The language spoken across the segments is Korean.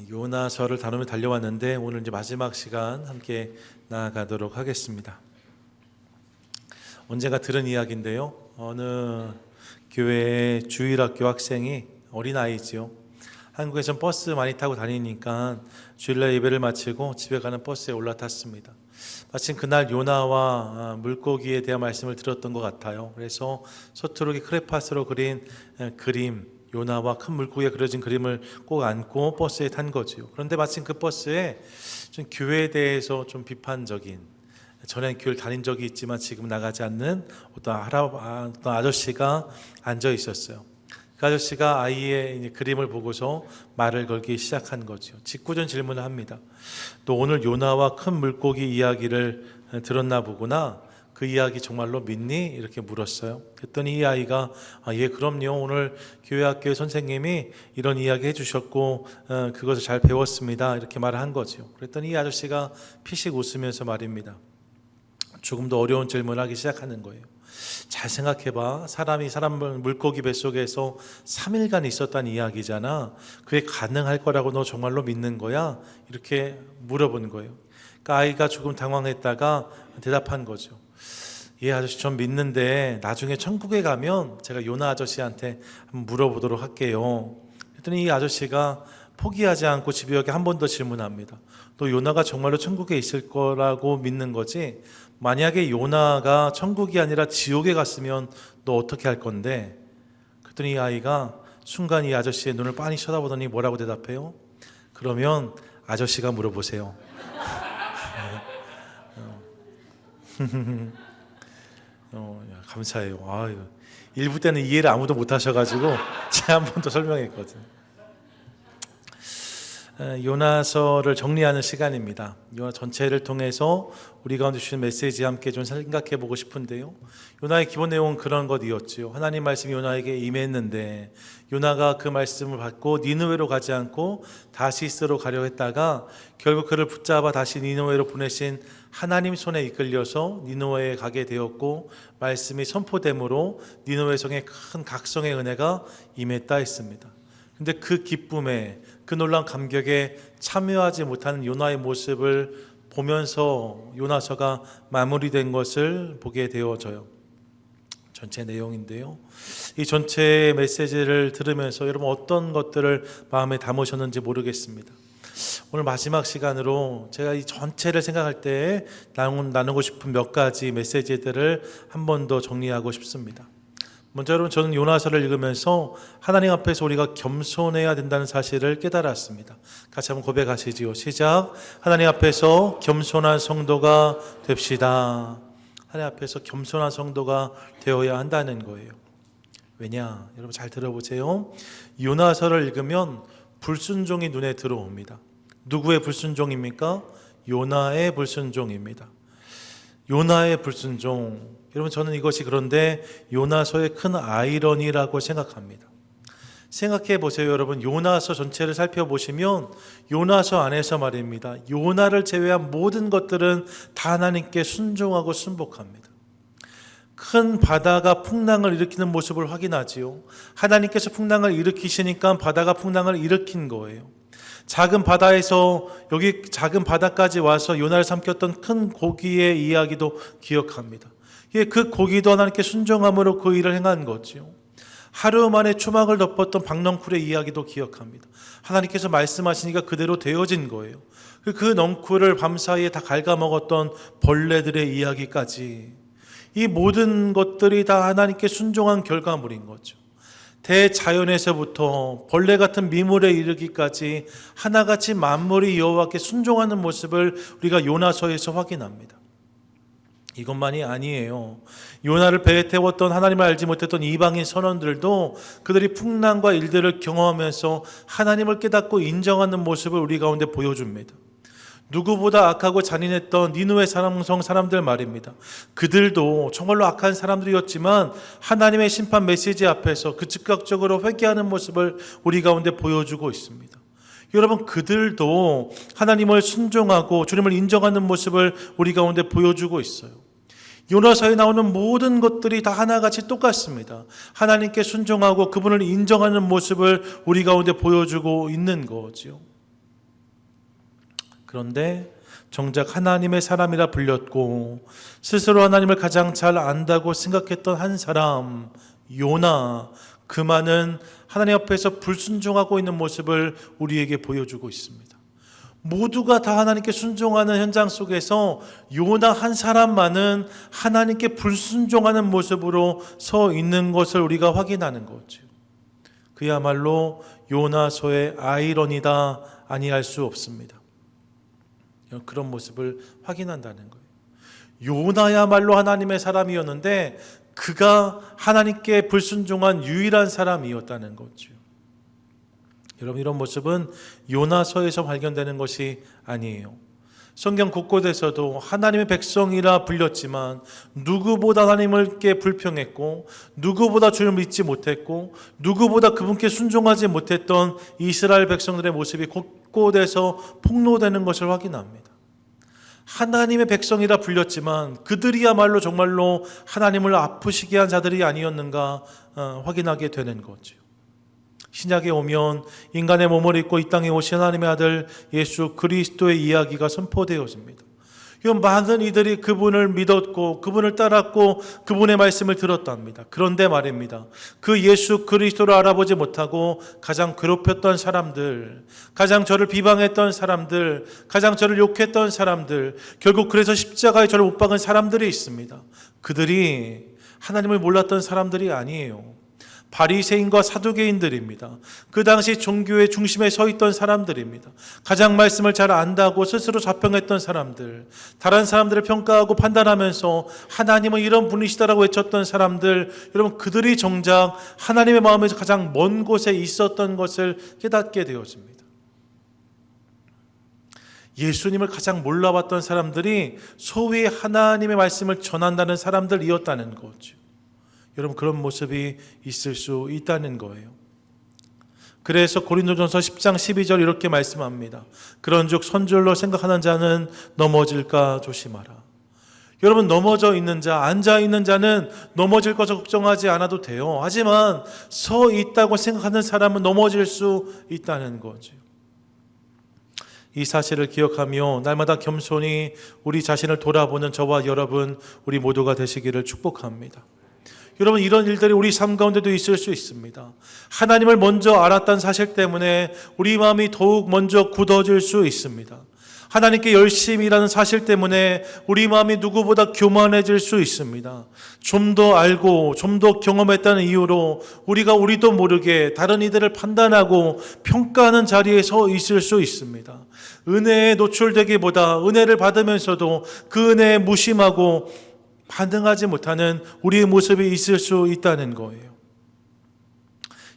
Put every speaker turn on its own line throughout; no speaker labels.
요나서를 다루며 달려왔는데 오늘 이제 마지막 시간 함께 나아가도록 하겠습니다. 언젠가 들은 이야기인데요. 어느 교회의 주일학교 학생이 어린아이지요. 한국에선 버스 많이 타고 다니니까 주일날 예배를 마치고 집에 가는 버스에 올라탔습니다. 마침 그날 요나와 물고기에 대한 말씀을 들었던 것 같아요. 그래서 서투르게 크레파스로 그린 그림, 요나와 큰 물고기가 그려진 그림을 꼭 안고 버스에 탄 거지요. 그런데 마침 그 버스에 좀 교회에 대해서 좀 비판적인, 전에 교회를 다닌 적이 있지만 지금 나가지 않는 어떤 아저씨가 앉아 있었어요. 그 아저씨가 아이의 그림을 보고서 말을 걸기 시작한 거죠. 직구전 질문을 합니다. 또 오늘 요나와 큰 물고기 이야기를 들었나 보구나. 그 이야기 정말로 믿니? 이렇게 물었어요. 그랬더니 이 아이가 예 그럼요. 오늘 교회 학교의 선생님이 이런 이야기 해주셨고 그것을 잘 배웠습니다. 이렇게 말을 한 거죠. 그랬더니 이 아저씨가 피식 웃으면서 말입니다. 조금 더 어려운 질문을 하기 시작하는 거예요. 잘 생각해봐. 사람이 물고기 뱃속에서 3일간 있었다는 이야기잖아. 그게 가능할 거라고 너 정말로 믿는 거야? 이렇게 물어본 거예요. 그러니까 아이가 조금 당황했다가 대답한 거죠. 예 아저씨 전 믿는데 나중에 천국에 가면 제가 요나 아저씨한테 한번 물어보도록 할게요. 그랬더니 이 아저씨가 포기하지 않고 집요하게 한 번 더 질문합니다. 너 요나가 정말로 천국에 있을 거라고 믿는 거지? 만약에 요나가 천국이 아니라 지옥에 갔으면 너 어떻게 할 건데? 그랬더니 이 아이가 순간 이 아저씨의 눈을 빤히 쳐다보더니 뭐라고 대답해요? 그러면 아저씨가 물어보세요. 감사해요. 아유, 일부 때는 이해를 아무도 못 하셔가지고 제가 한 번 더 설명했거든요. 요나서를 정리하는 시간입니다. 요나 전체를 통해서 우리 가운데 주신 메시지 함께 좀 생각해 보고 싶은데요. 요나의 기본 내용은 그런 것이었지요. 하나님 말씀이 요나에게 임했는데 요나가 그 말씀을 받고 니느웨로 가지 않고 다시스로 가려 했다가 결국 그를 붙잡아 다시 니느웨로 보내신 하나님 손에 이끌려서 니느웨에 가게 되었고 말씀이 선포됨으로 니느웨 성에 큰 각성의 은혜가 임했다 했습니다. 근데 그 기쁨에 그 놀라운 감격에 참여하지 못하는 요나의 모습을 보면서 요나서가 마무리된 것을 보게 되어져요. 전체 내용인데요. 이 전체 메시지를 들으면서 여러분 어떤 것들을 마음에 담으셨는지 모르겠습니다. 오늘 마지막 시간으로 제가 이 전체를 생각할 때 나누고 싶은 몇 가지 메시지들을 한 번 더 정리하고 싶습니다. 먼저 여러분 저는 요나서를 읽으면서 하나님 앞에서 우리가 겸손해야 된다는 사실을 깨달았습니다. 같이 한번 고백하시지요. 시작. 하나님 앞에서 겸손한 성도가 됩시다. 하나님 앞에서 겸손한 성도가 되어야 한다는 거예요. 왜냐? 여러분 잘 들어보세요. 요나서를 읽으면 불순종이 눈에 들어옵니다. 누구의 불순종입니까? 요나의 불순종입니다. 요나의 불순종. 여러분 저는 이것이 그런데 요나서의 큰 아이러니라고 생각합니다. 생각해 보세요. 여러분 요나서 전체를 살펴보시면 요나서 안에서 말입니다. 요나를 제외한 모든 것들은 다 하나님께 순종하고 순복합니다. 큰 바다가 풍랑을 일으키는 모습을 확인하지요. 하나님께서 풍랑을 일으키시니까 바다가 풍랑을 일으킨 거예요. 작은 바다에서 여기 작은 바다까지 와서 요나를 삼켰던 큰 고기의 이야기도 기억합니다. 그 고기도 하나님께 순종함으로 그 일을 행한 거죠. 하루 만에 초막을 덮었던 박넝쿨의 이야기도 기억합니다. 하나님께서 말씀하시니까 그대로 되어진 거예요. 그 넝쿨을 밤사이에 다 갉아먹었던 벌레들의 이야기까지 이 모든 것들이 다 하나님께 순종한 결과물인 거죠. 대자연에서부터 벌레 같은 미물에 이르기까지 하나같이 만물이 여호와께 순종하는 모습을 우리가 요나서에서 확인합니다. 이것만이 아니에요. 요나를 배에 태웠던 하나님을 알지 못했던 이방인 선원들도 그들이 풍랑과 일들을 경험하면서 하나님을 깨닫고 인정하는 모습을 우리 가운데 보여줍니다. 누구보다 악하고 잔인했던 니느웨 성 사람들 말입니다. 그들도 정말로 악한 사람들이었지만 하나님의 심판 메시지 앞에서 그 즉각적으로 회개하는 모습을 우리 가운데 보여주고 있습니다. 여러분 그들도 하나님을 순종하고 주님을 인정하는 모습을 우리 가운데 보여주고 있어요. 요나서에 나오는 모든 것들이 다 하나같이 똑같습니다. 하나님께 순종하고 그분을 인정하는 모습을 우리 가운데 보여주고 있는 거죠. 그런데 정작 하나님의 사람이라 불렸고 스스로 하나님을 가장 잘 안다고 생각했던 한 사람, 요나, 그만은 하나님 앞에서 불순종하고 있는 모습을 우리에게 보여주고 있습니다. 모두가 다 하나님께 순종하는 현장 속에서 요나 한 사람만은 하나님께 불순종하는 모습으로 서 있는 것을 우리가 확인하는 거죠. 그야말로 요나서의 아이러니다 아니할 수 없습니다. 그런 모습을 확인한다는 거예요. 요나야말로 하나님의 사람이었는데 그가 하나님께 불순종한 유일한 사람이었다는 거죠. 여러분, 이런 모습은 요나서에서 발견되는 것이 아니에요. 성경 곳곳에서도 하나님의 백성이라 불렸지만 누구보다 하나님께 불평했고 누구보다 주를 믿지 못했고 누구보다 그분께 순종하지 못했던 이스라엘 백성들의 모습이 곳곳에서 폭로되는 것을 확인합니다. 하나님의 백성이라 불렸지만 그들이야말로 정말로 하나님을 아프시게 한 자들이 아니었는가 확인하게 되는 거죠. 신약에 오면 인간의 몸을 입고 이 땅에 오신 하나님의 아들 예수 그리스도의 이야기가 선포되어집니다. 많은 이들이 그분을 믿었고 그분을 따랐고 그분의 말씀을 들었답니다. 그런데 말입니다, 그 예수 그리스도를 알아보지 못하고 가장 괴롭혔던 사람들, 가장 저를 비방했던 사람들, 가장 저를 욕했던 사람들, 결국 그래서 십자가에 저를 못 박은 사람들이 있습니다. 그들이 하나님을 몰랐던 사람들이 아니에요. 바리새인과 사두개인들입니다. 그 당시 종교의 중심에 서 있던 사람들입니다. 가장 말씀을 잘 안다고 스스로 자평했던 사람들, 다른 사람들을 평가하고 판단하면서 하나님은 이런 분이시다라고 외쳤던 사람들, 여러분, 그들이 정작 하나님의 마음에서 가장 먼 곳에 있었던 것을 깨닫게 되어집니다. 예수님을 가장 몰라봤던 사람들이 소위 하나님의 말씀을 전한다는 사람들이었다는 거죠. 여러분, 그런 모습이 있을 수 있다는 거예요. 그래서 고린도전서 10장 12절 이렇게 말씀합니다. 그런즉 선줄로 생각하는 자는 넘어질까 조심하라. 여러분, 넘어져 있는 자, 앉아 있는 자는 넘어질 것을 걱정하지 않아도 돼요. 하지만 서 있다고 생각하는 사람은 넘어질 수 있다는 거죠. 이 사실을 기억하며 날마다 겸손히 우리 자신을 돌아보는 저와 여러분, 우리 모두가 되시기를 축복합니다. 여러분, 이런 일들이 우리 삶 가운데도 있을 수 있습니다. 하나님을 먼저 알았다는 사실 때문에 우리 마음이 더욱 먼저 굳어질 수 있습니다. 하나님께 열심히 일하는 사실 때문에 우리 마음이 누구보다 교만해질 수 있습니다. 좀 더 알고 좀 더 경험했다는 이유로 우리도 모르게 다른 이들을 판단하고 평가하는 자리에 서 있을 수 있습니다. 은혜에 노출되기보다 은혜를 받으면서도 그 은혜에 무심하고 반응하지 못하는 우리의 모습이 있을 수 있다는 거예요.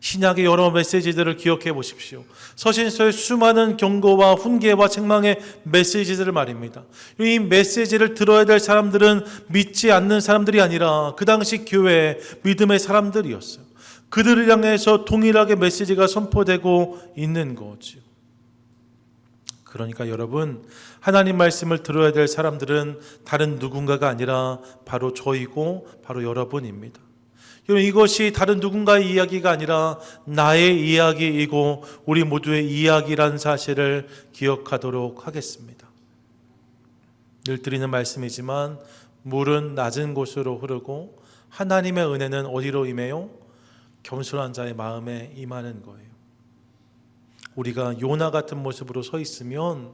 신약의 여러 메시지들을 기억해 보십시오. 서신서의 수많은 경고와 훈계와 책망의 메시지들을 말입니다. 이 메시지를 들어야 될 사람들은 믿지 않는 사람들이 아니라 그 당시 교회 믿음의 사람들이었어요. 그들을 향해서 동일하게 메시지가 선포되고 있는 거죠. 그러니까 여러분, 하나님 말씀을 들어야 될 사람들은 다른 누군가가 아니라 바로 저이고 바로 여러분입니다. 여러분, 이것이 다른 누군가의 이야기가 아니라 나의 이야기이고 우리 모두의 이야기라는 사실을 기억하도록 하겠습니다. 늘 드리는 말씀이지만 물은 낮은 곳으로 흐르고 하나님의 은혜는 어디로 임해요? 겸손한 자의 마음에 임하는 거예요. 우리가 요나 같은 모습으로 서 있으면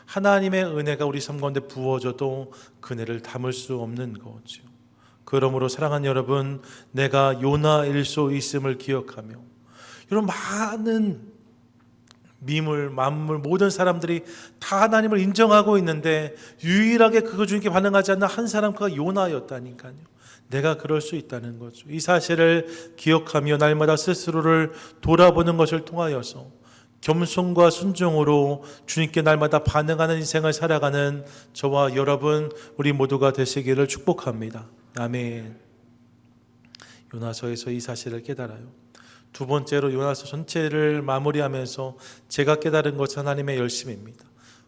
하나님의 은혜가 우리 삶 가운데 부어져도 그네를 담을 수 없는 거죠. 그러므로 사랑하는 여러분, 내가 요나일 수 있음을 기억하며, 여러분, 많은 미물, 만물, 모든 사람들이 다 하나님을 인정하고 있는데 유일하게 그거 주님께 반응하지 않는 한 사람, 그가 요나였다니까요. 내가 그럴 수 있다는 거죠. 이 사실을 기억하며 날마다 스스로를 돌아보는 것을 통하여서 겸손과 순종으로 주님께 날마다 반응하는 인생을 살아가는 저와 여러분, 우리 모두가 되시기를 축복합니다. 아멘. 요나서에서 이 사실을 깨달아요. 두 번째로 요나서 전체를 마무리하면서 제가 깨달은 것은 하나님의 열심입니다.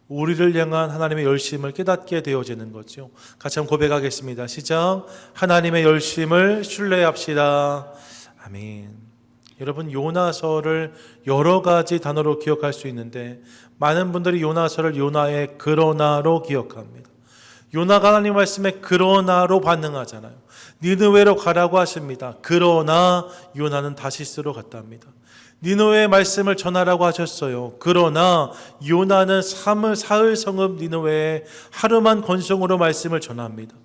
우리를 향한 하나님의 열심을 깨닫게 되어지는 거죠. 같이 한번 고백하겠습니다. 시작. 하나님의 열심을 신뢰합시다. 아멘. 여러분, 요나서를 여러 가지 단어로 기억할 수 있는데 많은 분들이 요나서를 요나의 그러나로 기억합니다. 요나가 하나님 말씀에 그러나로 반응하잖아요. 니느웨로 가라고 하십니다. 그러나 요나는 다시스로 갔답니다. 니느웨의 말씀을 전하라고 하셨어요. 그러나 요나는 사흘 성읍 니느웨에 하루만 건성으로 말씀을 전합니다.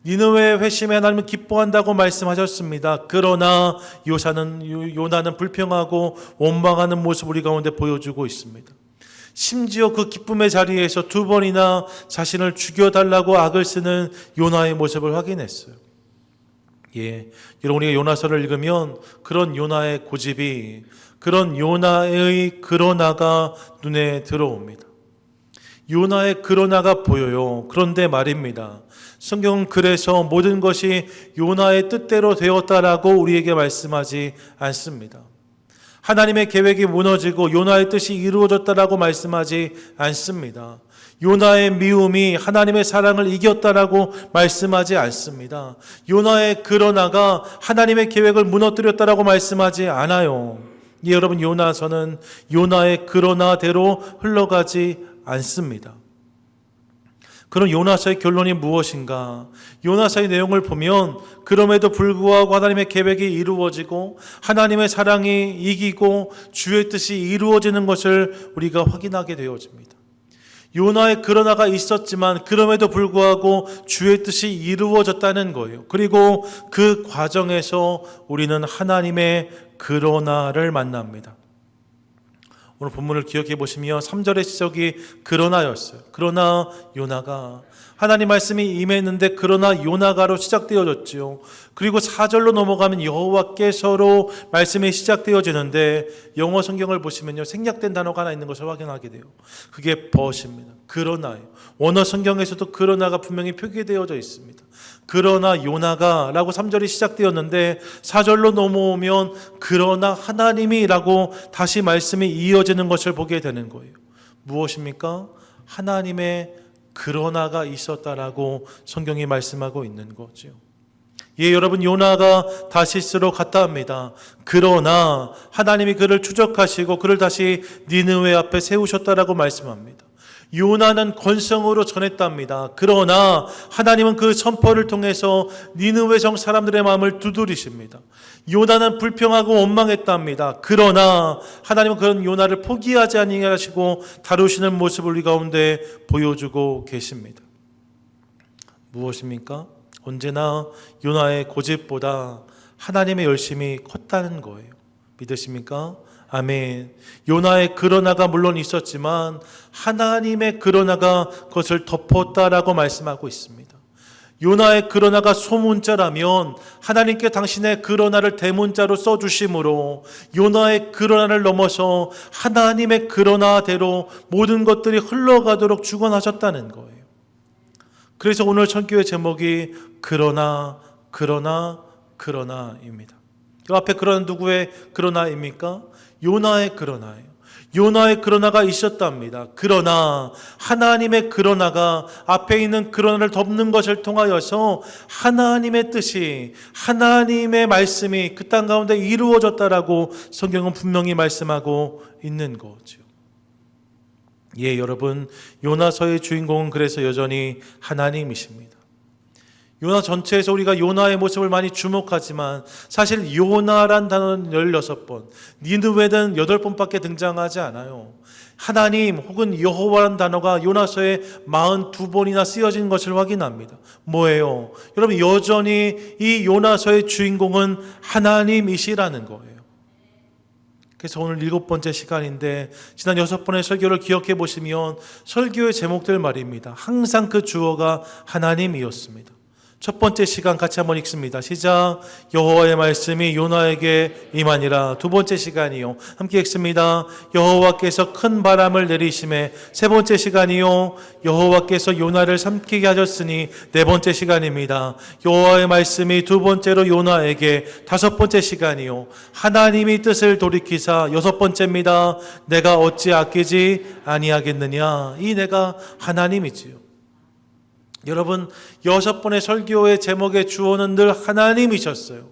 니느웨의 회심에 하나님은 기뻐한다고 말씀하셨습니다. 그러나 요나는 불평하고 원망하는 모습 우리 가운데 보여주고 있습니다. 심지어 그 기쁨의 자리에서 2번이나 자신을 죽여달라고 악을 쓰는 요나의 모습을 확인했어요. 여러분, 우리가 요나서를 읽으면 그런 요나의 고집이, 그런 요나의 그러나가 눈에 들어옵니다. 요나의 그러나가 보여요. 그런데 말입니다, 성경은 그래서 모든 것이 요나의 뜻대로 되었다라고 우리에게 말씀하지 않습니다. 하나님의 계획이 무너지고 요나의 뜻이 이루어졌다라고 말씀하지 않습니다. 요나의 미움이 하나님의 사랑을 이겼다라고 말씀하지 않습니다. 요나의 그러나가 하나님의 계획을 무너뜨렸다라고 말씀하지 않아요. 여러분, 요나서는 요나의 그러나대로 흘러가지 않습니다. 그럼 요나서의 결론이 무엇인가? 요나서의 내용을 보면 그럼에도 불구하고 하나님의 계획이 이루어지고 하나님의 사랑이 이기고 주의 뜻이 이루어지는 것을 우리가 확인하게 되어집니다. 요나의 그러나가 있었지만 그럼에도 불구하고 주의 뜻이 이루어졌다는 거예요. 그리고 그 과정에서 우리는 하나님의 그러나를 만납니다. 오늘 본문을 기억해 보시면 3절의 시작이 그러나였어요. 그러나 요나가, 하나님 말씀이 임했는데 그러나 요나가로 시작되어졌죠. 그리고 4절로 넘어가면 여호와께서로 말씀이 시작되어지는데 영어 성경을 보시면요, 생략된 단어가 하나 있는 것을 확인하게 돼요. 그게 but입니다. 그러나예요. 원어 성경에서도 그러나가 분명히 표기되어져 있습니다. 그러나 요나가 라고 3절이 시작되었는데 4절로 넘어오면 그러나 하나님이 라고 다시 말씀이 이어지는 것을 보게 되는 거예요. 무엇입니까? 하나님의 그러나가 있었다라고 성경이 말씀하고 있는 거죠. 여러분, 요나가 다시스로 갔다 합니다. 그러나 하나님이 그를 추적하시고 그를 다시 니느웨 앞에 세우셨다라고 말씀합니다. 요나는 건성으로 전했답니다. 그러나 하나님은 그 선포를 통해서 니느웨 성 사람들의 마음을 두드리십니다. 요나는 불평하고 원망했답니다. 그러나 하나님은 그런 요나를 포기하지 아니하시고 다루시는 모습을 우리 가운데 보여주고 계십니다. 무엇입니까? 언제나 요나의 고집보다 하나님의 열심이 컸다는 거예요. 믿으십니까? 아멘. 요나의 그러나가 물론 있었지만 하나님의 그러나가 그것을 덮었다라고 말씀하고 있습니다. 요나의 그러나가 소문자라면 하나님께 당신의 그러나를 대문자로 써주심으로 요나의 그러나를 넘어서 하나님의 그러나대로 모든 것들이 흘러가도록 주관하셨다는 거예요. 그래서 오늘 선교의 제목이 그러나 그러나입니다. 이 앞에 그러나 누구의 그러나입니까? 요나의 그러나예요. 요나의 그러나가 있었답니다. 그러나 하나님의 그러나가 앞에 있는 그러나를 덮는 것을 통하여서 하나님의 뜻이, 하나님의 말씀이 그 땅 가운데 이루어졌다라고 성경은 분명히 말씀하고 있는 거죠. 여러분, 요나서의 주인공은 그래서 여전히 하나님이십니다. 요나 전체에서 우리가 요나의 모습을 많이 주목하지만 사실 요나란 단어는 16번, 니느웨는 8번밖에 등장하지 않아요. 하나님 혹은 여호와란 단어가 요나서에 42번이나 쓰여진 것을 확인합니다. 뭐예요? 여러분, 여전히 이 요나서의 주인공은 하나님이시라는 거예요. 그래서 오늘 7번째 시간인데 지난 6번의 설교를 기억해 보시면 설교의 제목들 말입니다. 항상 그 주어가 하나님이었습니다. 첫 번째 시간 같이 한번 읽습니다. 시작. 여호와의 말씀이 요나에게 임하니라. 두 번째 시간이요, 함께 읽습니다. 여호와께서 큰 바람을 내리심에. 세 번째 시간이요, 여호와께서 요나를 삼키게 하셨으니. 네 번째 시간입니다. 여호와의 말씀이 두 번째로 요나에게. 다섯 번째 시간이요, 하나님이 뜻을 돌이키사. 여섯 번째입니다. 내가 어찌 아끼지 아니하겠느냐. 이 내가 하나님이지요. 여러분, 6번의 설교의 제목의 주어는 늘 하나님이셨어요.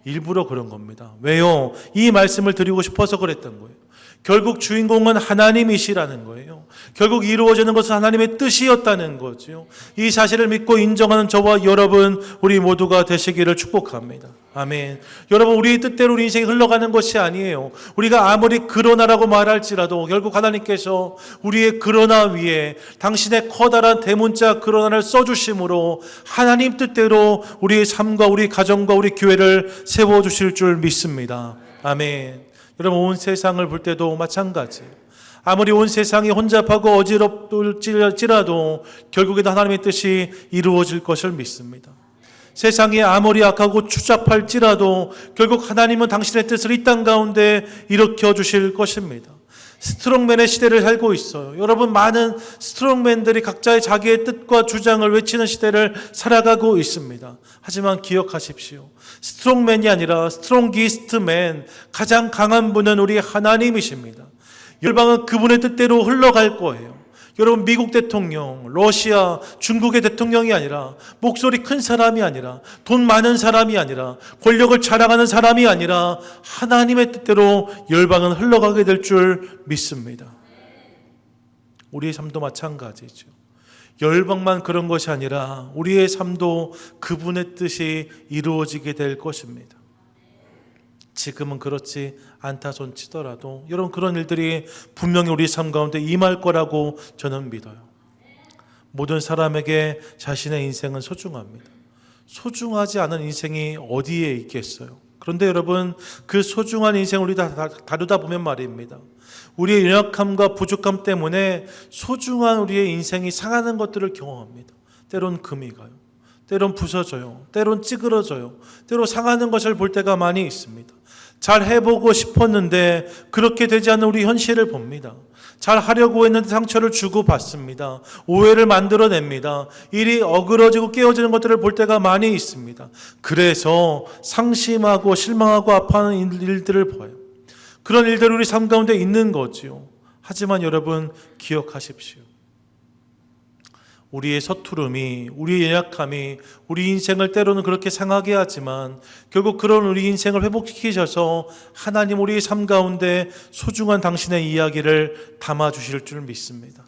일부러 그런 겁니다. 왜요? 이 말씀을 드리고 싶어서 그랬던 거예요. 결국 주인공은 하나님이시라는 거예요. 결국 이루어지는 것은 하나님의 뜻이었다는 거죠. 이 사실을 믿고 인정하는 저와 여러분, 우리 모두가 되시기를 축복합니다. 아멘. 여러분, 우리 뜻대로 우리 인생이 흘러가는 것이 아니에요. 우리가 아무리 그러나라고 말할지라도 결국 하나님께서 우리의 그러나 위에 당신의 커다란 대문자 그러나를 써주심으로 하나님 뜻대로 우리의 삶과 우리 가정과 우리 교회를 세워주실 줄 믿습니다. 아멘. 여러분, 온 세상을 볼 때도 마찬가지예요. 아무리 온 세상이 혼잡하고 어지럽을지라도 결국에도 하나님의 뜻이 이루어질 것을 믿습니다. 세상이 아무리 악하고 추잡할지라도 결국 하나님은 당신의 뜻을 이 땅 가운데 일으켜 주실 것입니다. 스트롱맨의 시대를 살고 있어요. 여러분, 많은 스트롱맨들이 각자의 자기의 뜻과 주장을 외치는 시대를 살아가고 있습니다. 하지만 기억하십시오. 스트롱맨이 아니라 스트롱기스트맨, 가장 강한 분은 우리 하나님이십니다. 열방은 그분의 뜻대로 흘러갈 거예요. 여러분, 미국 대통령, 러시아, 중국의 대통령이 아니라, 목소리 큰 사람이 아니라, 돈 많은 사람이 아니라, 권력을 자랑하는 사람이 아니라 하나님의 뜻대로 열방은 흘러가게 될 줄 믿습니다. 우리의 삶도 마찬가지죠. 열방만 그런 것이 아니라 우리의 삶도 그분의 뜻이 이루어지게 될 것입니다. 지금은 그렇지 않다 손 치더라도 여러분, 그런 일들이 분명히 우리 삶 가운데 임할 거라고 저는 믿어요. 모든 사람에게 자신의 인생은 소중합니다. 소중하지 않은 인생이 어디에 있겠어요? 그런데 여러분, 그 소중한 인생을 우리 다루다 보면 말입니다, 우리의 연약함과 부족함 때문에 소중한 우리의 인생이 상하는 것들을 경험합니다. 때론 금이 가요, 때론 부서져요, 때론 찌그러져요, 때로 상하는 것을 볼 때가 많이 있습니다. 잘 해보고 싶었는데 그렇게 되지 않는 우리 현실을 봅니다. 잘 하려고 했는데 상처를 주고 받습니다. 오해를 만들어냅니다. 일이 어그러지고 깨어지는 것들을 볼 때가 많이 있습니다. 그래서 상심하고 실망하고 아파하는 일들을 봐요. 그런 일들이 우리 삶 가운데 있는 거지요. 하지만 여러분, 기억하십시오. 우리의 서투름이, 우리의 연약함이 우리 인생을 때로는 그렇게 상하게 하지만 결국 그런 우리 인생을 회복시키셔서 하나님 우리의 삶 가운데 소중한 당신의 이야기를 담아주실 줄 믿습니다.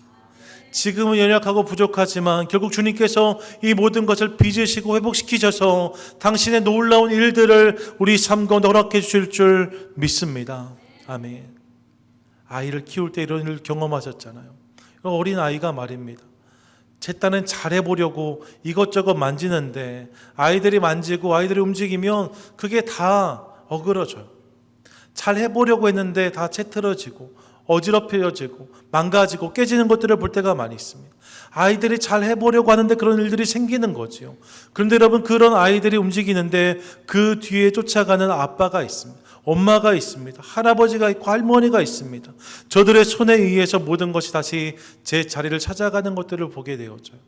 지금은 연약하고 부족하지만 결국 주님께서 이 모든 것을 빚으시고 회복시키셔서 당신의 놀라운 일들을 우리 삶 가운데 허락해 주실 줄 믿습니다. 아멘. 아이를 키울 때 이런 일을 경험하셨잖아요. 어린 아이가 말입니다, 제 딴은 잘해보려고 이것저것 만지는데 아이들이 만지고 아이들이 움직이면 그게 다 어그러져요. 잘해보려고 했는데 다 채틀어지고 어지럽혀지고 망가지고 깨지는 것들을 볼 때가 많이 있습니다. 아이들이 잘해보려고 하는데 그런 일들이 생기는 거지요. 그런데 여러분, 그런 아이들이 움직이는데 그 뒤에 쫓아가는 아빠가 있습니다. 엄마가 있습니다. 할아버지가 있고 할머니가 있습니다. 저들의 손에 의해서 모든 것이 다시 제 자리를 찾아가는 것들을 보게 되어져요.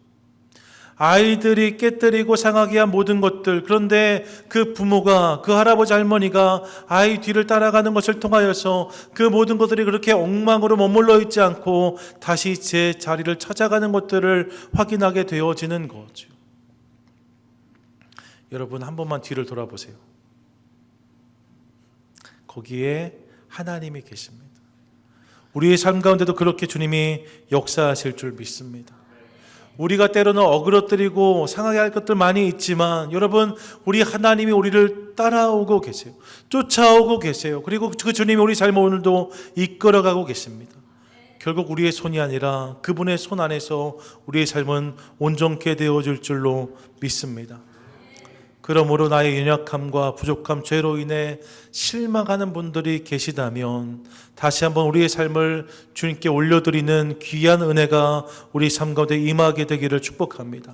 아이들이 깨뜨리고 상하게 한 모든 것들, 그런데 그 부모가, 그 할아버지 할머니가 아이 뒤를 따라가는 것을 통하여서 그 모든 것들이 그렇게 엉망으로 머물러 있지 않고 다시 제 자리를 찾아가는 것들을 확인하게 되어지는 거죠. 여러분, 한 번만 뒤를 돌아보세요. 거기에 하나님이 계십니다. 우리의 삶 가운데도 그렇게 주님이 역사하실 줄 믿습니다. 우리가 때로는 어그러뜨리고 상하게 할 것들 많이 있지만 여러분, 우리 하나님이 우리를 따라오고 계세요. 쫓아오고 계세요. 그리고 그 주님이 우리 삶을 오늘도 이끌어가고 계십니다. 결국 우리의 손이 아니라 그분의 손 안에서 우리의 삶은 온전케 되어질 줄로 믿습니다. 그러므로 나의 연약함과 부족함, 죄로 인해 실망하는 분들이 계시다면 다시 한번 우리의 삶을 주님께 올려드리는 귀한 은혜가 우리 삶 가운데 임하게 되기를 축복합니다.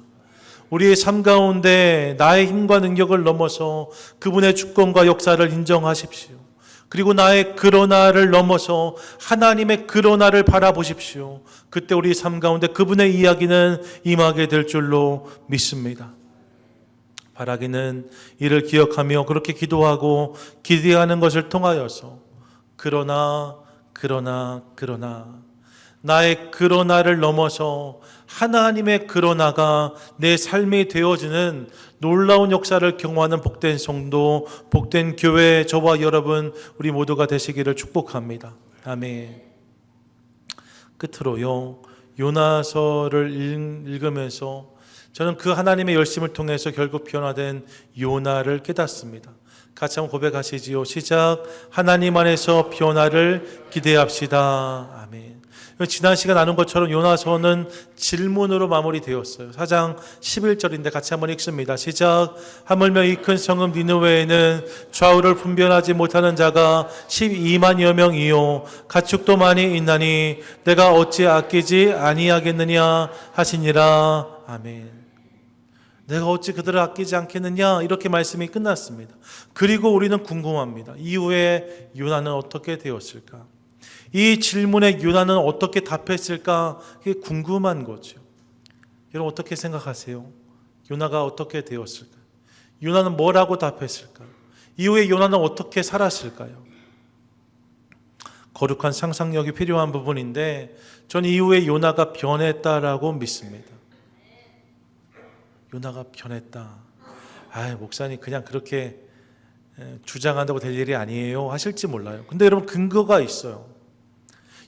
우리의 삶 가운데 나의 힘과 능력을 넘어서 그분의 주권과 역사를 인정하십시오. 그리고 나의 그러나를 넘어서 하나님의 그러나를 바라보십시오. 그때 우리 삶 가운데 그분의 이야기는 임하게 될 줄로 믿습니다. 바라기는 이를 기억하며 그렇게 기도하고 기대하는 것을 통하여서 그러나 나의 그러나를 넘어서 하나님의 그러나가 내 삶이 되어지는 놀라운 역사를 경험하는 복된 성도, 복된 교회, 저와 여러분 우리 모두가 되시기를 축복합니다. 아멘. 끝으로요, 요나서를 읽으면서 저는 그 하나님의 열심을 통해서 결국 변화된 요나를 깨닫습니다. 같이 한번 고백하시지요. 시작. 하나님 안에서 변화를 기대합시다. 아멘. 지난 시간 나눈 것처럼 요나서는 질문으로 마무리되었어요. 4장 11절인데 같이 한번 읽습니다. 시작. 하물며 이 큰 성읍 니느웨에는 좌우를 분별하지 못하는 자가 12만여 명이요 가축도 많이 있나니 내가 어찌 아끼지 아니하겠느냐 하시니라. 아멘. 내가 어찌 그들을 아끼지 않겠느냐, 이렇게 말씀이 끝났습니다. 그리고 우리는 궁금합니다. 이후에 요나는 어떻게 되었을까? 이 질문에 요나는 어떻게 답했을까? 그게 궁금한 거죠. 여러분 어떻게 생각하세요? 요나가 어떻게 되었을까? 요나는 뭐라고 답했을까? 이후에 요나는 어떻게 살았을까요? 거룩한 상상력이 필요한 부분인데 저는 이후에 요나가 변했다라고 믿습니다. 요나가 변했다. 목사님 그냥 그렇게 주장한다고 될 일이 아니에요 하실지 몰라요. 근데 여러분 근거가 있어요.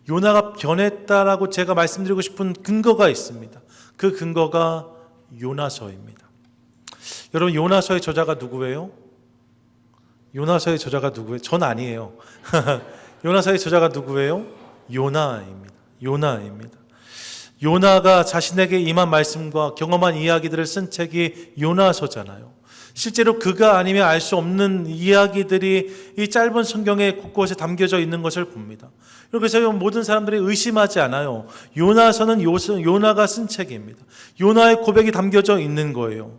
요나가 변했다라고 제가 말씀드리고 싶은 근거가 있습니다. 그 근거가 요나서입니다. 여러분 요나서의 저자가 누구예요? 요나서의 저자가 누구예요? 전 아니에요. 요나서의 저자가 누구예요? 요나입니다. 요나입니다. 요나가 자신에게 임한 말씀과 경험한 이야기들을 쓴 책이 요나서잖아요. 실제로 그가 아니면 알 수 없는 이야기들이 이 짧은 성경에 곳곳에 담겨져 있는 것을 봅니다. 그래서 모든 사람들이 의심하지 않아요. 요나서는 요나가 쓴 책입니다. 요나의 고백이 담겨져 있는 거예요.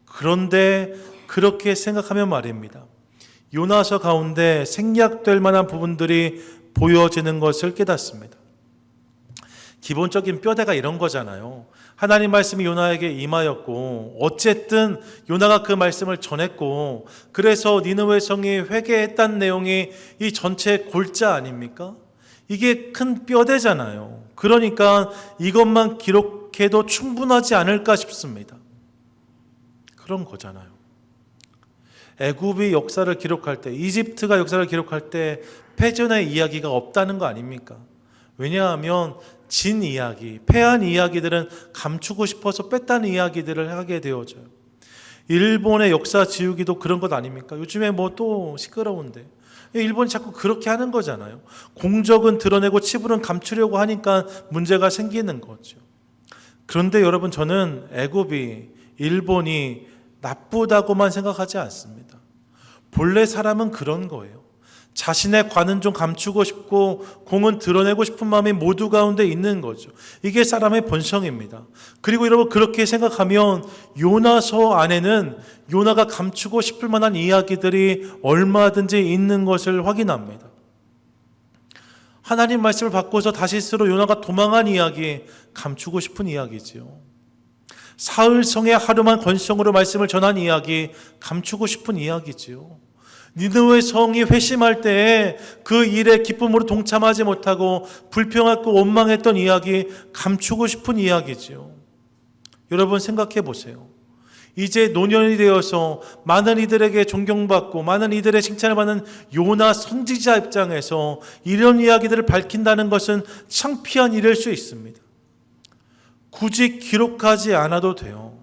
그런데 그렇게 생각하면 말입니다. 요나서 가운데 생략될 만한 부분들이 보여지는 것을 깨닫습니다. 기본적인 뼈대가 이런 거잖아요. 하나님 말씀이 요나에게 임하였고 어쨌든 요나가 그 말씀을 전했고 그래서 니느웨 성이 회개했다는 내용이 이 전체의 골자 아닙니까? 이게 큰 뼈대잖아요. 그러니까 이것만 기록해도 충분하지 않을까 싶습니다. 그런 거잖아요. 애굽의 역사를 기록할 때, 이집트가 역사를 기록할 때 패전의 이야기가 없다는 거 아닙니까? 왜냐하면 진 이야기, 패한 이야기들은 감추고 싶어서 뺐다는 이야기들을 하게 되어져요. 일본의 역사 지우기도 그런 것 아닙니까? 요즘에 뭐 또 시끄러운데 일본이 자꾸 그렇게 하는 거잖아요. 공적은 드러내고 치부는 감추려고 하니까 문제가 생기는 거죠. 그런데 여러분 저는 애굽이, 일본이 나쁘다고만 생각하지 않습니다. 본래 사람은 그런 거예요. 자신의 관은 좀 감추고 싶고 공은 드러내고 싶은 마음이 모두 가운데 있는 거죠. 이게 사람의 본성입니다. 그리고 여러분 그렇게 생각하면 요나서 안에는 요나가 감추고 싶을 만한 이야기들이 얼마든지 있는 것을 확인합니다. 하나님 말씀을 받고서 다시스로 요나가 도망한 이야기, 감추고 싶은 이야기지요. 사흘성의 하루만 건성으로 말씀을 전한 이야기, 감추고 싶은 이야기지요. 니느웨 성이 회심할 때에 그 일에 기쁨으로 동참하지 못하고 불평하고 원망했던 이야기, 감추고 싶은 이야기지요. 여러분 생각해 보세요. 이제 노년이 되어서 많은 이들에게 존경받고 많은 이들의 칭찬을 받는 요나 선지자 입장에서 이런 이야기들을 밝힌다는 것은 창피한 일일 수 있습니다. 굳이 기록하지 않아도 돼요.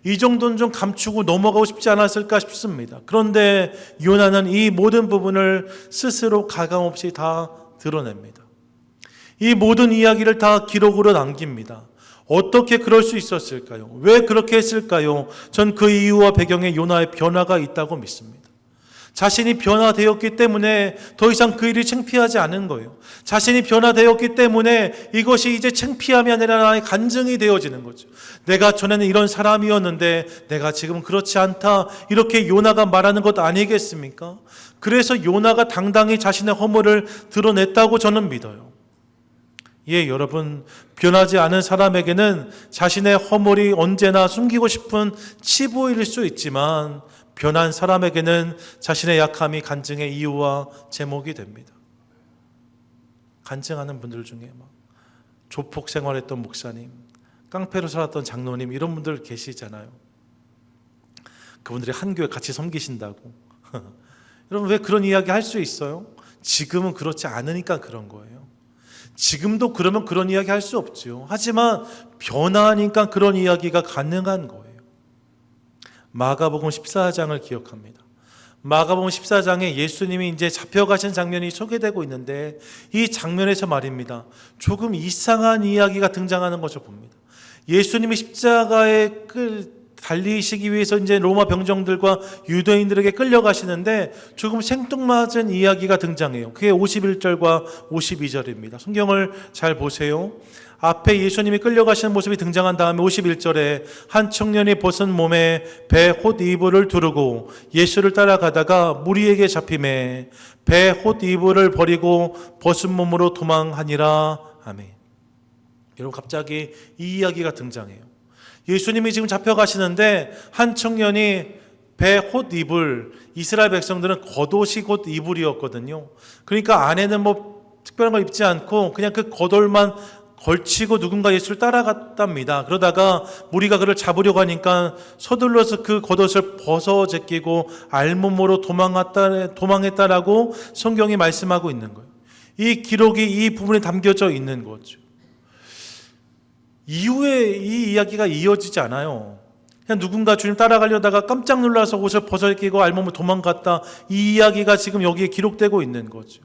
이 정도는 좀 감추고 넘어가고 싶지 않았을까 싶습니다. 그런데 요나는 이 모든 부분을 스스로 가감없이 다 드러냅니다. 이 모든 이야기를 다 기록으로 남깁니다. 어떻게 그럴 수 있었을까요? 왜 그렇게 했을까요? 전 그 이유와 배경에 요나의 변화가 있다고 믿습니다. 자신이 변화되었기 때문에 더 이상 그 일이 창피하지 않은 거예요. 자신이 변화되었기 때문에 이것이 이제 창피함이 아니라 나의 간증이 되어지는 거죠. 내가 전에는 이런 사람이었는데 내가 지금 그렇지 않다. 이렇게 요나가 말하는 것 아니겠습니까? 그래서 요나가 당당히 자신의 허물을 드러냈다고 저는 믿어요. 예, 여러분, 변하지 않은 사람에게는 자신의 허물이 언제나 숨기고 싶은 치부일 수 있지만 변한 사람에게는 자신의 약함이 간증의 이유와 제목이 됩니다. 간증하는 분들 중에 조폭 생활했던 목사님, 깡패로 살았던 장로님, 이런 분들 계시잖아요. 그분들이 한 교회 같이 섬기신다고. 여러분, 왜 그런 이야기 할 수 있어요? 지금은 그렇지 않으니까 그런 거예요. 지금도 그러면 그런 이야기 할 수 없죠. 하지만 변화하니까 그런 이야기가 가능한 거예요. 마가복음 14장을 기억합니다. 마가복음 14장에 예수님이 이제 잡혀가신 장면이 소개되고 있는데, 이 장면에서 말입니다, 조금 이상한 이야기가 등장하는 것을 봅니다. 예수님이 십자가에 달리시기 위해서 이제 로마 병정들과 유대인들에게 끌려가시는데 조금 생뚱맞은 이야기가 등장해요. 그게 51절과 52절입니다. 성경을 잘 보세요. 앞에 예수님이 끌려가시는 모습이 등장한 다음에 51절에 한 청년이 벗은 몸에 배 홑 이불을 두르고 예수를 따라가다가 무리에게 잡히매 배 홑 이불을 버리고 벗은 몸으로 도망하니라. 아멘. 여러분, 갑자기 이 이야기가 등장해요. 예수님이 지금 잡혀가시는데 한 청년이 배 홑 이불, 이스라엘 백성들은 겉옷이 곧 이불이었거든요. 그러니까 안에는 뭐 특별한 걸 입지 않고 그냥 그 겉옷만 걸치고 누군가 예수를 따라갔답니다. 그러다가 무리가 그를 잡으려고 하니까 서둘러서 그 겉옷을 벗어 제끼고 알몸으로 도망했다라고 성경이 말씀하고 있는 거예요. 이 기록이 이 부분에 담겨져 있는 거죠. 이후에 이 이야기가 이어지지 않아요. 그냥 누군가 주님 따라가려다가 깜짝 놀라서 옷을 벗어끼고 알몸을 도망갔다, 이 이야기가 지금 여기에 기록되고 있는 거죠.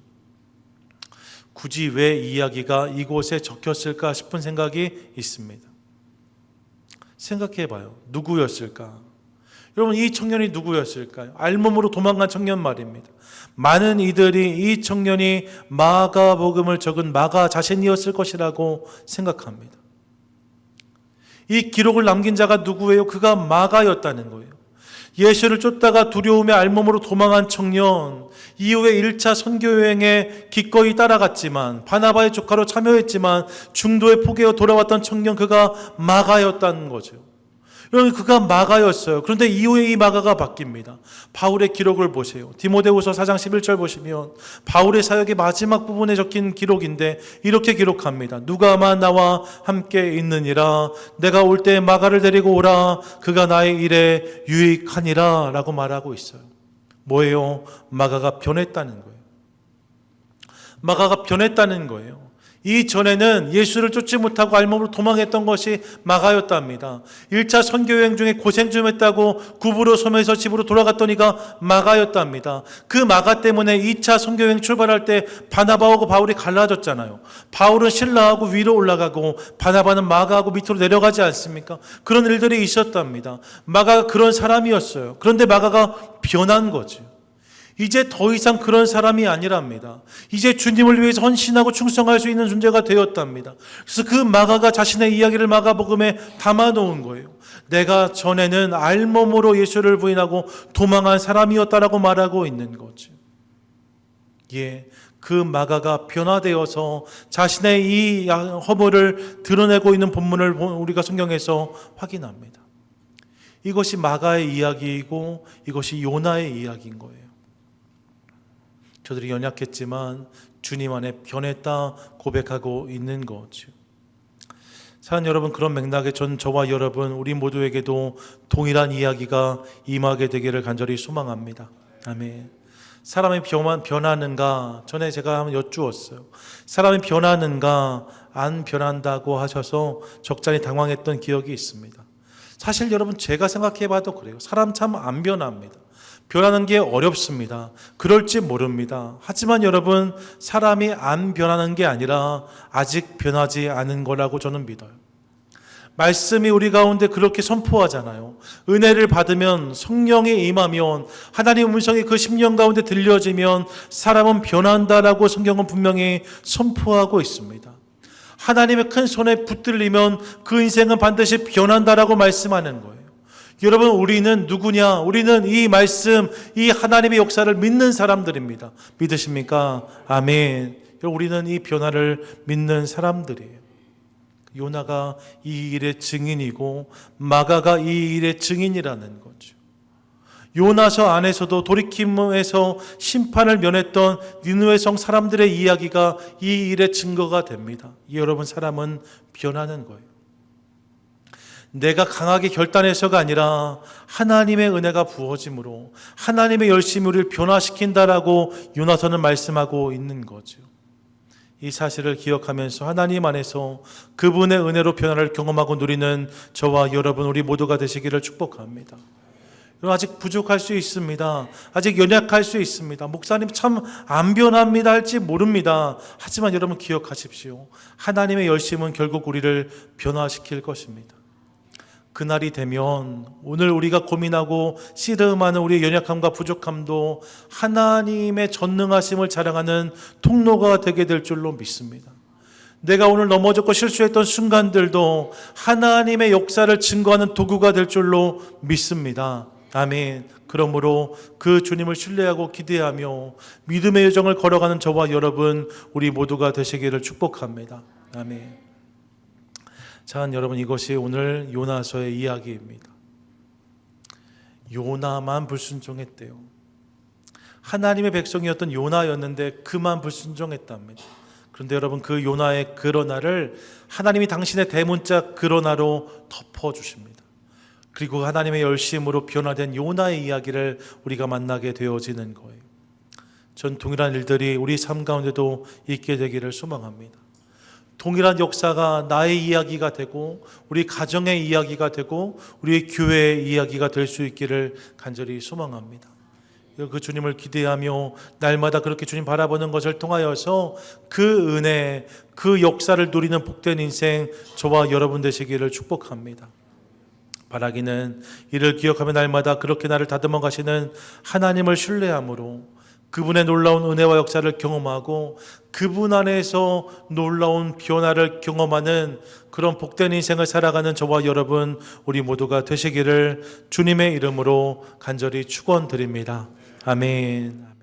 굳이 왜 이 이야기가 이곳에 적혔을까 싶은 생각이 있습니다. 생각해봐요. 누구였을까? 여러분, 이 청년이 누구였을까요? 알몸으로 도망간 청년 말입니다. 많은 이들이 이 청년이 마가복음을 적은 마가 자신이었을 것이라고 생각합니다. 이 기록을 남긴 자가 누구예요? 그가 마가였다는 거예요. 예수를 쫓다가 두려움에 알몸으로 도망한 청년, 이후에 1차 선교여행에 기꺼이 따라갔지만 바나바의 조카로 참여했지만 중도에 포기하여 돌아왔던 청년, 그가 마가였다는 거죠. 여러분, 그가 마가였어요. 그런데 이후에 이 마가가 바뀝니다. 바울의 기록을 보세요. 디모데후서 4장 11절 보시면 바울의 사역의 마지막 부분에 적힌 기록인데 이렇게 기록합니다. 누가 나와 함께 있느니라. 내가 올 때 마가를 데리고 오라. 그가 나의 일에 유익하니라 라고 말하고 있어요. 뭐예요? 마가가 변했다는 거예요. 마가가 변했다는 거예요. 이전에는 예수를 쫓지 못하고 알몸으로 도망했던 것이 마가였답니다. 1차 선교여행 중에 고생 좀 했다고 구부로 섬에서 집으로 돌아갔더니가 마가였답니다. 그 마가 때문에 2차 선교여행 출발할 때 바나바하고 바울이 갈라졌잖아요. 바울은 신라하고 위로 올라가고 바나바는 마가하고 밑으로 내려가지 않습니까? 그런 일들이 있었답니다. 마가가 그런 사람이었어요. 그런데 마가가 변한 거죠. 이제 더 이상 그런 사람이 아니랍니다. 이제 주님을 위해서 헌신하고 충성할 수 있는 존재가 되었답니다. 그래서 그 마가가 자신의 이야기를 마가복음에 담아놓은 거예요. 내가 전에는 알몸으로 예수를 부인하고 도망한 사람이었다라고 말하고 있는 거죠. 예, 그 마가가 변화되어서 자신의 이 허물을 드러내고 있는 본문을 우리가 성경에서 확인합니다. 이것이 마가의 이야기이고 이것이 요나의 이야기인 거예요. 저들이 연약했지만 주님 안에 변했다 고백하고 있는 거죠. 사랑하는 여러분, 그런 맥락에 저와 여러분, 우리 모두에게도 동일한 이야기가 임하게 되기를 간절히 소망합니다. 아멘. 사람이 변하는가? 전에 제가 한번 여쭈었어요. 사람이 변하는가 안 변한다고 하셔서 적잖이 당황했던 기억이 있습니다. 사실 여러분, 제가 생각해봐도 그래요. 사람 참 안 변합니다. 변하는 게 어렵습니다. 그럴지 모릅니다. 하지만 여러분, 사람이 안 변하는 게 아니라 아직 변하지 않은 거라고 저는 믿어요. 말씀이 우리 가운데 그렇게 선포하잖아요. 은혜를 받으면, 성령이 임하면, 하나님의 음성이 그 심령 가운데 들려지면 사람은 변한다라고 성경은 분명히 선포하고 있습니다. 하나님의 큰 손에 붙들리면 그 인생은 반드시 변한다라고 말씀하는 거예요. 여러분, 우리는 누구냐? 우리는 이 말씀, 이 하나님의 역사를 믿는 사람들입니다. 믿으십니까? 아멘. 우리는 이 변화를 믿는 사람들이에요. 요나가 이 일의 증인이고 마가가 이 일의 증인이라는 거죠. 요나서 안에서도 돌이킴에서 심판을 면했던 니느웨 성 사람들의 이야기가 이 일의 증거가 됩니다. 여러분, 사람은 변하는 거예요. 내가 강하게 결단해서가 아니라 하나님의 은혜가 부어짐으로 하나님의 열심히 우리를 변화시킨다라고 요나서는 말씀하고 있는 거죠. 이 사실을 기억하면서 하나님 안에서 그분의 은혜로 변화를 경험하고 누리는 저와 여러분, 우리 모두가 되시기를 축복합니다. 여러분, 아직 부족할 수 있습니다. 아직 연약할 수 있습니다. 목사님 참 안 변합니다 할지 모릅니다. 하지만 여러분 기억하십시오. 하나님의 열심은 결국 우리를 변화시킬 것입니다. 그날이 되면 오늘 우리가 고민하고 씨름하는 우리의 연약함과 부족함도 하나님의 전능하심을 자랑하는 통로가 되게 될 줄로 믿습니다. 내가 오늘 넘어졌고 실수했던 순간들도 하나님의 역사를 증거하는 도구가 될 줄로 믿습니다. 아멘. 그러므로 그 주님을 신뢰하고 기대하며 믿음의 여정을 걸어가는 저와 여러분, 우리 모두가 되시기를 축복합니다. 아멘. 자, 여러분, 이것이 오늘 요나서의 이야기입니다. 요나만 불순종했대요. 하나님의 백성이었던 요나였는데 그만 불순종했답니다. 그런데 여러분, 그 요나의 그러나를 하나님이 당신의 대문자 그러나로 덮어주십니다. 그리고 하나님의 열심으로 변화된 요나의 이야기를 우리가 만나게 되어지는 거예요. 전 동일한 일들이 우리 삶 가운데도 있게 되기를 소망합니다. 동일한 역사가 나의 이야기가 되고 우리 가정의 이야기가 되고 우리 교회의 이야기가 될 수 있기를 간절히 소망합니다. 그 주님을 기대하며 날마다 그렇게 주님 바라보는 것을 통하여서 그 은혜, 그 역사를 누리는 복된 인생 저와 여러분 되시기를 축복합니다. 바라기는 이를 기억하며 날마다 그렇게 나를 다듬어 가시는 하나님을 신뢰함으로 그분의 놀라운 은혜와 역사를 경험하고 그분 안에서 놀라운 변화를 경험하는 그런 복된 인생을 살아가는 저와 여러분, 우리 모두가 되시기를 주님의 이름으로 간절히 축원드립니다. 아멘.